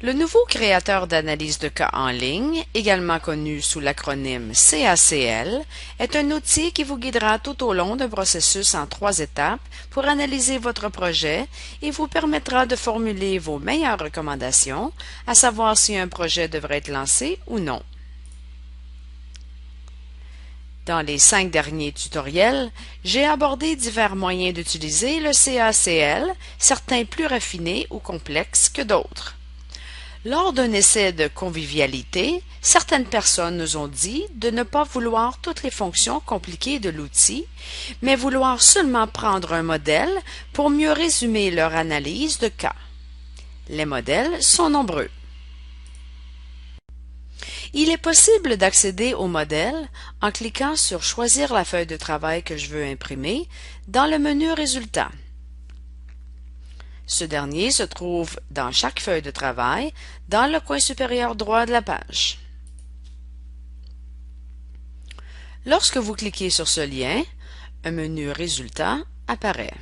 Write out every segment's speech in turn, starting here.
Le nouveau créateur d'analyse de cas en ligne, également connu sous l'acronyme CACL, est un outil qui vous guidera tout au long d'un processus en 3 étapes pour analyser votre projet et vous permettra de formuler vos meilleures recommandations, à savoir si un projet devrait être lancé ou non. Dans les 5 derniers tutoriels, j'ai abordé divers moyens d'utiliser le CACL, certains plus raffinés ou complexes que d'autres. Lors d'un essai de convivialité, certaines personnes nous ont dit de ne pas vouloir toutes les fonctions compliquées de l'outil, mais vouloir seulement prendre un modèle pour mieux résumer leur analyse de cas. Les modèles sont nombreux. Il est possible d'accéder au modèle en cliquant sur « Choisir la feuille de travail que je veux imprimer » dans le menu « Résultats ». Ce dernier se trouve dans chaque feuille de travail, dans le coin supérieur droit de la page. Lorsque vous cliquez sur ce lien, un menu Résultats apparaît.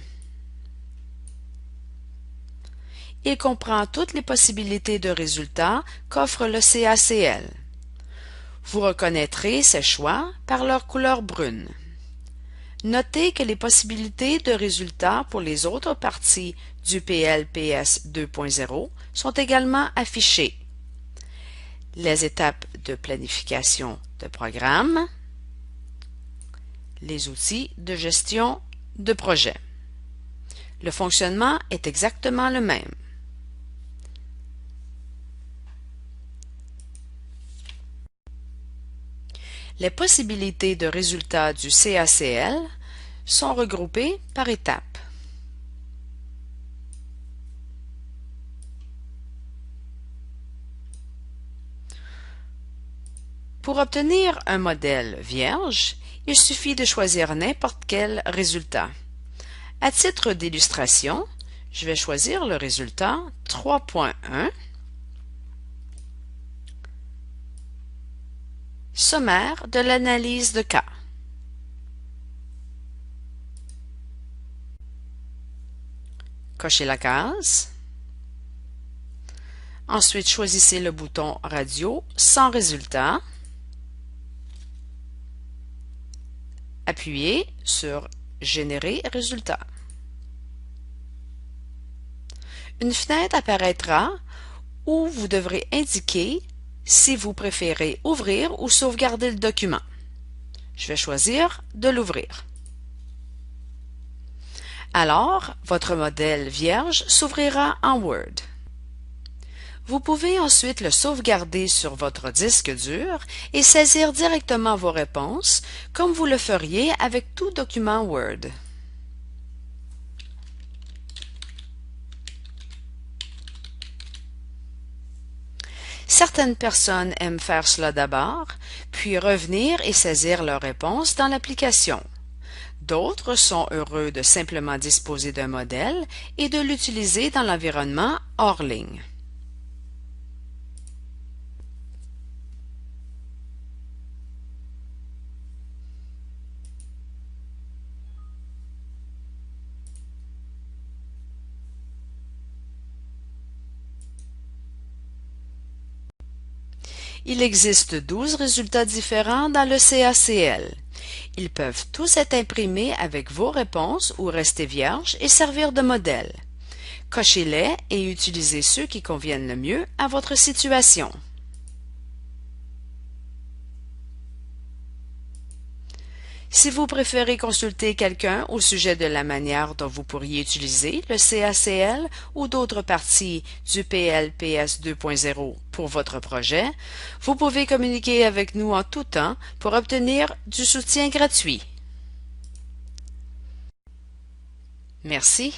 Il comprend toutes les possibilités de résultats qu'offre le CACL. Vous reconnaîtrez ces choix par leur couleur brune. Notez que les possibilités de résultats pour les autres parties du PLPS 2.0 sont également affichées. Les étapes de planification de programme, les outils de gestion de projet. Le fonctionnement est exactement le même. Les possibilités de résultats du CACL sont regroupées par étapes. Pour obtenir un modèle vierge, il suffit de choisir n'importe quel résultat. À titre d'illustration, je vais choisir le résultat 3.1, sommaire de l'analyse de cas. Cochez la case. Ensuite, choisissez le bouton Radio sans résultat. Appuyez sur Générer résultat. Une fenêtre apparaîtra où vous devrez indiquer si vous préférez ouvrir ou sauvegarder le document. Je vais choisir de l'ouvrir. Alors, votre modèle vierge s'ouvrira en Word. Vous pouvez ensuite le sauvegarder sur votre disque dur et saisir directement vos réponses, comme vous le feriez avec tout document Word. Certaines personnes aiment faire cela d'abord, puis revenir et saisir leurs réponses dans l'application. D'autres sont heureux de simplement disposer d'un modèle et de l'utiliser dans l'environnement hors ligne. Il existe 12 résultats différents dans le CACL. Ils peuvent tous être imprimés avec vos réponses ou rester vierges et servir de modèle. Cochez-les et utilisez ceux qui conviennent le mieux à votre situation. Si vous préférez consulter quelqu'un au sujet de la manière dont vous pourriez utiliser le CACL ou d'autres parties du PLPS 2.0 pour votre projet, vous pouvez communiquer avec nous en tout temps pour obtenir du soutien gratuit. Merci.